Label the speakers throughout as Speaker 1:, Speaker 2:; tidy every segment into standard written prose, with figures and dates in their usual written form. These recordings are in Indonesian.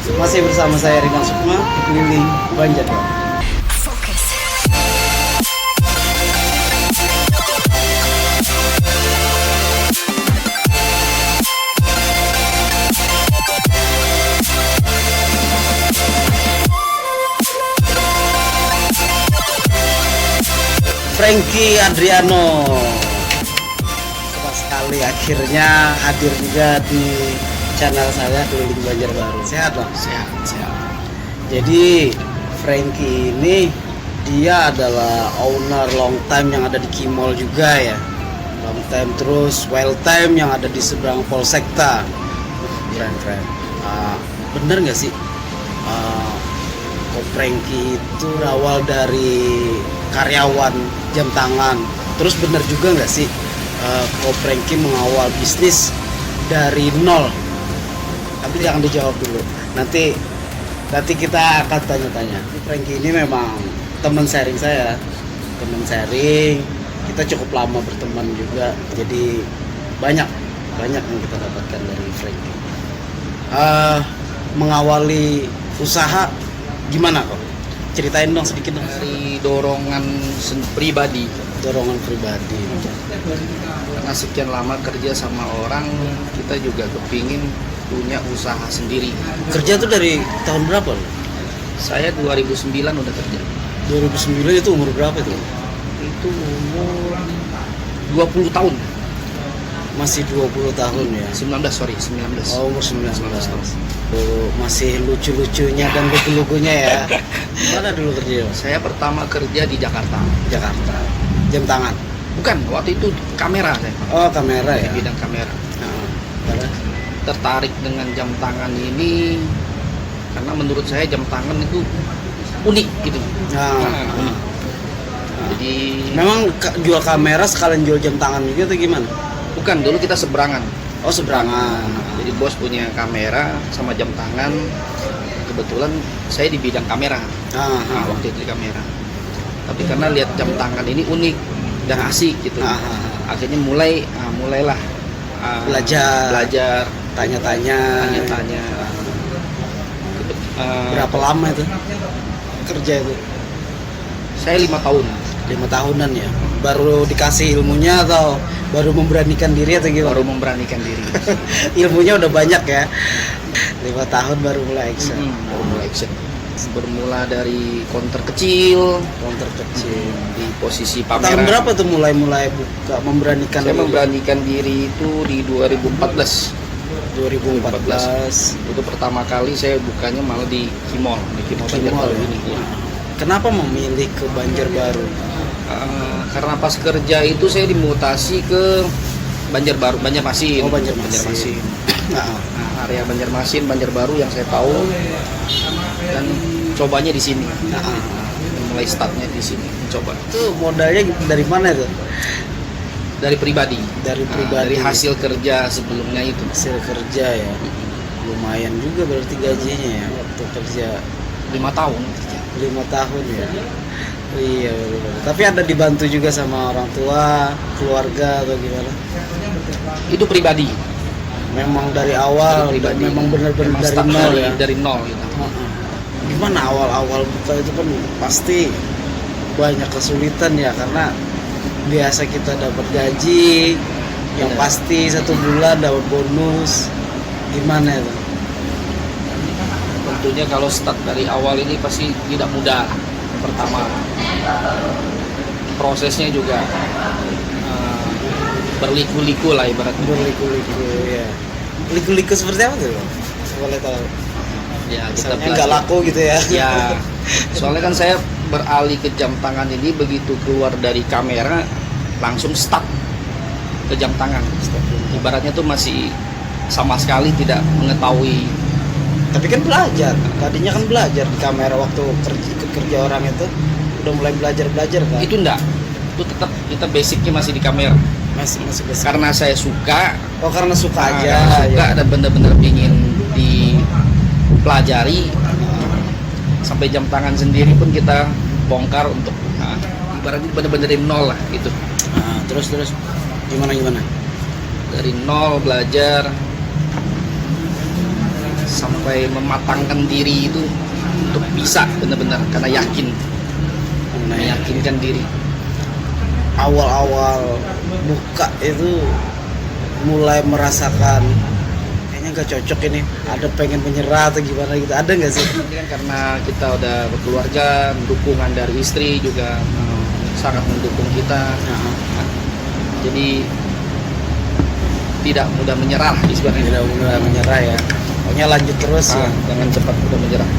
Speaker 1: Masih bersama saya Rina Sukma, keliling Banjarbaru. Frankie Adriano, senang sekali akhirnya hadir juga di channel saya Keliling Banjarbaru. Sehat Bang?
Speaker 2: Sehat.
Speaker 1: Jadi Frankie ini dia adalah owner long time yang ada di Kimol juga ya. Long time terus well time yang ada di seberang Polsekta. Keren. Bener nggak sih? Kok Frankie itu berawal dari karyawan jam tangan. Terus bener juga nggak sih? Kok Frankie mengawal bisnis dari nol? Tapi jangan dijawab dulu. Nanti kita akan tanya-tanya. Frankie ini memang teman sharing saya, teman sharing. Kita cukup lama berteman juga, jadi banyak yang kita dapatkan dari Frankie. Mengawali usaha gimana kok? Ceritain dong sedikit dong.
Speaker 2: Dari dorongan pribadi. Karena sekian lama kerja sama orang, kita juga kepingin punya usaha sendiri.
Speaker 1: Kerja tuh dari tahun berapa lo?
Speaker 2: Saya 2009 udah kerja.
Speaker 1: 2009 itu umur berapa itu?
Speaker 2: Itu umur 20 tahun.
Speaker 1: Masih 20 tahun ya?
Speaker 2: 19.
Speaker 1: Oh, umur 19
Speaker 2: tahun.
Speaker 1: Oh, masih lucu-lucunya dan lugu-lugunya ya. Mana dulu kerja?
Speaker 2: Saya pertama kerja di Jakarta.
Speaker 1: Jam tangan?
Speaker 2: Bukan, waktu itu kamera saya.
Speaker 1: Oh, kamera ya?
Speaker 2: Di bidang kamera.
Speaker 1: Karena?
Speaker 2: Tertarik dengan jam tangan ini karena menurut saya jam tangan itu unik gitu. Unik. Jadi
Speaker 1: memang jual kamera sekalian jual jam tangan juga atau gimana?
Speaker 2: bukan, dulu kita seberangan.
Speaker 1: Oh, seberangan.
Speaker 2: Jadi bos punya kamera sama jam tangan. Kebetulan saya di bidang kamera. Waktu itu di kamera. Tapi karena lihat jam tangan ini unik dan asik gitu. Akhirnya mulailah belajar, tanya-tanya.
Speaker 1: Berapa lama itu kerja itu?
Speaker 2: Saya 5 tahun.
Speaker 1: 5 tahunan ya. Baru dikasih ilmunya atau baru memberanikan diri atau gimana?
Speaker 2: Baru memberanikan diri.
Speaker 1: Ilmunya udah banyak ya. 5 tahun baru mulai action.
Speaker 2: Bermula dari counter kecil di posisi pameran.
Speaker 1: Tahun berapa tuh mulai buka memberanikan?
Speaker 2: Saya memberanikan diri itu di 2014.
Speaker 1: 2014
Speaker 2: itu pertama kali saya bukanya malah di Kimol Banjarbaru ini. Ya.
Speaker 1: Kenapa memilih ke Banjarbaru?
Speaker 2: Karena pas kerja itu saya dimutasi ke Banjarmasin.
Speaker 1: Oh, Banjarmasin.
Speaker 2: Area Banjarbaru yang saya tahu dan cobanya di sini. Mulai startnya di sini coba.
Speaker 1: Itu modalnya dari mana itu?
Speaker 2: Dari pribadi.
Speaker 1: Dari
Speaker 2: hasil kerja sebelumnya itu.
Speaker 1: Hasil kerja ya. Lumayan juga berarti gajinya ya waktu kerja
Speaker 2: 5 tahun.
Speaker 1: 5 tahun ya. Iya betul. Tapi ada dibantu juga sama orang tua, keluarga atau gimana?
Speaker 2: Itu pribadi.
Speaker 1: Memang dari awal dan memang benar-benar dari nol ya.
Speaker 2: Dari nol gitu.
Speaker 1: Gimana awal-awal buka itu kan pasti banyak kesulitan ya, karena biasa kita dapat gaji yang pasti 1 bulan dapat bonus. Gimana itu?
Speaker 2: Tentunya kalau start dari awal ini pasti tidak mudah. Pertama, prosesnya juga berliku-liku lah ibaratnya.
Speaker 1: Berliku-liku ya. Liku-liku seperti apa tuh? Boleh tahu?
Speaker 2: Ya, kita
Speaker 1: nggak laku gitu ya?
Speaker 2: Ya, soalnya kan saya beralih ke jam tangan ini begitu keluar dari kamera langsung stuck ke jam tangan. Ibaratnya tuh masih sama sekali tidak mengetahui.
Speaker 1: Tapi kan belajar, tadinya kan belajar di kamera waktu ikut kerja orang itu udah mulai belajar kan?
Speaker 2: Itu enggak, itu tetap kita basicnya masih di kamera.
Speaker 1: Masih basic.
Speaker 2: Karena saya suka.
Speaker 1: Oh, karena suka aja.
Speaker 2: Suka
Speaker 1: ya.
Speaker 2: dan bener-bener ingin dipelajari. Sampai jam tangan sendiri pun kita bongkar untuk ibaratnya bener-bener dari nol lah gitu.
Speaker 1: Terus gimana?
Speaker 2: Dari nol belajar sampai mematangkan diri itu untuk bisa benar-benar karena yakin, meyakinkan diri.
Speaker 1: Awal-awal buka itu mulai merasakan kayaknya nggak cocok ini, ada pengen menyerah atau gimana gitu, ada nggak sih?
Speaker 2: Ini kan karena kita udah berkeluarga, dukungan dari istri juga sangat mendukung kita. Jadi tidak mudah menyerah istilahnya.
Speaker 1: Tidak mudah menyerah ya, pokoknya lanjut terus ya,
Speaker 2: jangan cepat mudah menyerah.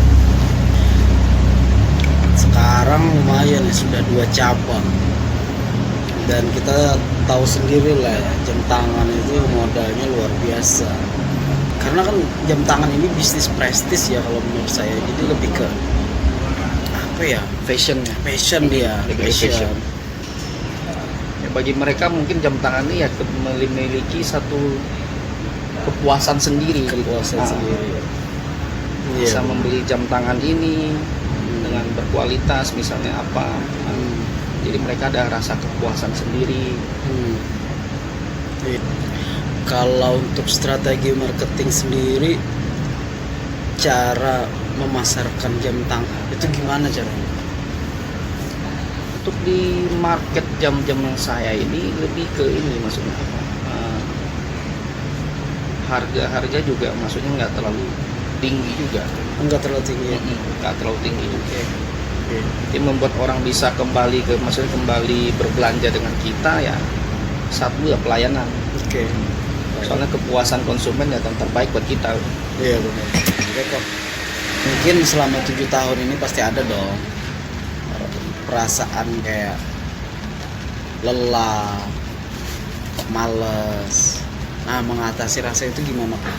Speaker 1: Sekarang lumayan ya, sudah 2 cabang dan kita tahu sendiri lah ya, jam tangan itu modalnya luar biasa. Karena kan jam tangan ini bisnis prestis ya kalau menurut saya, jadi lebih ke apa ya,
Speaker 2: Fashion
Speaker 1: dia,
Speaker 2: lebih fashion. Ya, bagi mereka mungkin jam tangan ini ya memiliki satu kepuasan sendiri.
Speaker 1: Sendiri.
Speaker 2: Bisa membeli jam tangan ini dengan berkualitas misalnya apa. Jadi mereka ada rasa kepuasan sendiri.
Speaker 1: Kalau untuk strategi marketing sendiri, cara memasarkan jam tangan itu gimana caranya?
Speaker 2: Untuk di market jam-jam yang saya ini lebih ke ini, maksudnya apa? Harga juga maksudnya nggak terlalu tinggi juga.
Speaker 1: Enggak terlalu tinggi ya?
Speaker 2: Nggak terlalu tinggi juga. Jadi membuat orang bisa kembali berbelanja dengan kita ya, satu ya pelayanan. Soalnya kepuasan konsumen ya yang terbaik buat kita.
Speaker 1: Iya benar. Mungkin selama 7 tahun ini pasti ada dong perasaan kayak lelah, males. Nah, mengatasi rasa itu gimana Pak?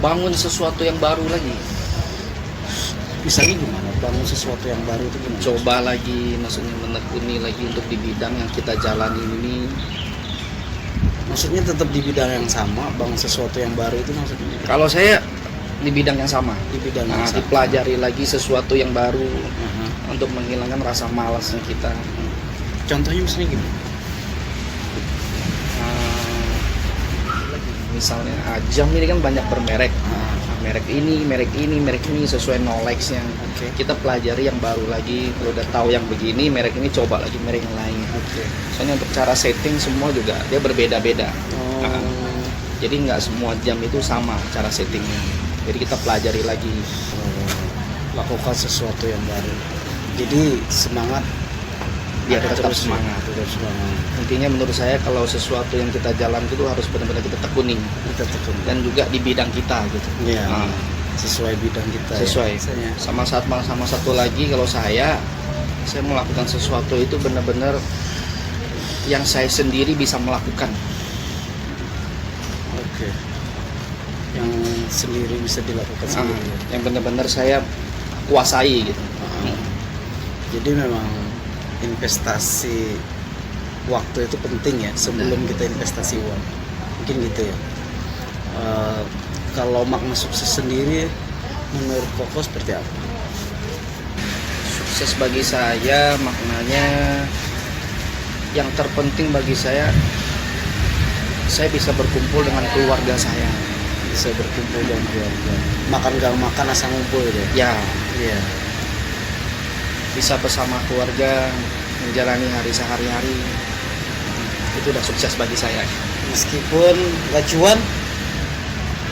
Speaker 2: Bangun sesuatu yang baru lagi.
Speaker 1: Misalnya gimana? Bangun sesuatu yang baru itu gimana?
Speaker 2: Coba lagi, maksudnya menekuni lagi untuk di bidang yang kita jalani ini.
Speaker 1: Maksudnya tetap di bidang yang sama, bangun sesuatu yang baru itu maksudnya?
Speaker 2: Kalau saya di bidang yang sama, dipelajari lagi sesuatu yang baru untuk menghilangkan rasa malasnya kita.
Speaker 1: Contohnya misalnya gimana?
Speaker 2: Misalnya jam ini kan banyak bermerek. Merek ini sesuai knowledge-nya. Kita pelajari yang baru lagi. Kalau udah tahu yang begini, merek ini coba lagi merek yang lain. Soalnya untuk cara setting semua juga dia berbeda-beda. Jadi nggak semua jam itu sama cara settingnya. Jadi kita pelajari lagi.
Speaker 1: Lakukan sesuatu yang baru. Jadi semangat.
Speaker 2: Biar tetap semangat. Intinya menurut saya kalau sesuatu yang kita jalan itu harus benar-benar kita tekuni. Dan juga di bidang kita gitu.
Speaker 1: Sesuai bidang kita.
Speaker 2: Sesuai. Ya. Sama satu lagi kalau saya melakukan sesuatu itu benar-benar yang saya sendiri bisa melakukan.
Speaker 1: Yang sendiri bisa dilakukan sendiri.
Speaker 2: Yang benar-benar saya kuasai gitu.
Speaker 1: Jadi memang investasi waktu itu penting ya sebelum kita investasi uang, mungkin gitu ya. Kalau makna sukses sendiri menurut Koko seperti apa?
Speaker 2: Sukses bagi saya maknanya yang terpenting bagi saya bisa berkumpul dengan keluarga saya.
Speaker 1: Bisa berkumpul dengan keluarga. Makan gak makan asal ngumpul gitu
Speaker 2: ya.
Speaker 1: Iya.
Speaker 2: Bisa bersama keluarga menjalani hari sehari-hari, itu udah sukses bagi saya.
Speaker 1: Meskipun gak cuan,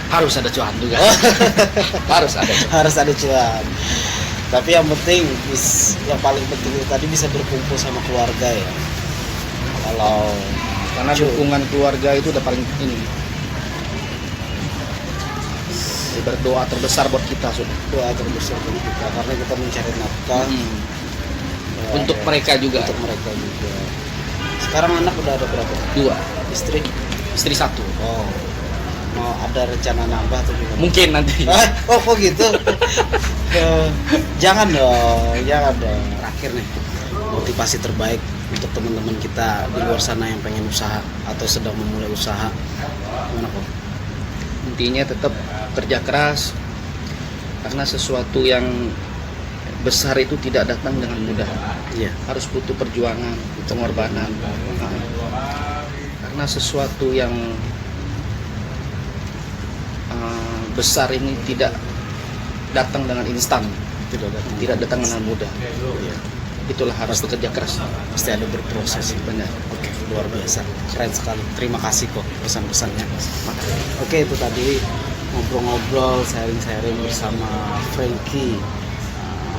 Speaker 2: harus ada cuan juga. harus ada cuan.
Speaker 1: Tapi yang penting yang paling penting itu tadi bisa berkumpul sama keluarga ya.
Speaker 2: Karena dukungan keluarga itu udah paling ini. Berdoa terbesar buat kita sudah.
Speaker 1: Doa terbesar buat kita karena kita mencari nafkah.
Speaker 2: Untuk mereka juga.
Speaker 1: Sekarang anak udah ada berapa?
Speaker 2: 2.
Speaker 1: Istri
Speaker 2: 1.
Speaker 1: Oh, mau ada rencana nambah atau gimana?
Speaker 2: Mungkin nanti.
Speaker 1: Oh kok gitu? Jangan dong. Terakhir nih, motivasi terbaik untuk teman-teman kita di luar sana yang pengen usaha atau sedang memulai usaha, gimana kok?
Speaker 2: Intinya tetap kerja keras, karena sesuatu yang besar itu tidak datang dengan mudah. Harus butuh perjuangan, pengorbanan. Karena sesuatu yang besar ini tidak datang dengan instan, tidak datang dengan mudah.
Speaker 1: Iya.
Speaker 2: Itulah harus bekerja keras.
Speaker 1: Pasti ada berproses.
Speaker 2: Benar.
Speaker 1: Oke, luar biasa, keren sekali. Terima kasih kok pesan-pesannya.
Speaker 2: Makasih.
Speaker 1: Oke, itu tadi ngobrol-ngobrol, sharing-sharing bersama Frankie,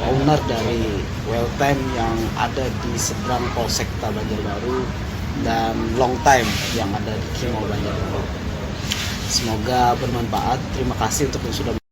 Speaker 1: owner dari Well Time yang ada di seberang Polsek Banjarbaru dan Long Time yang ada di Kimo Banjarbaru. Semoga bermanfaat. Terima kasih untuk yang sudah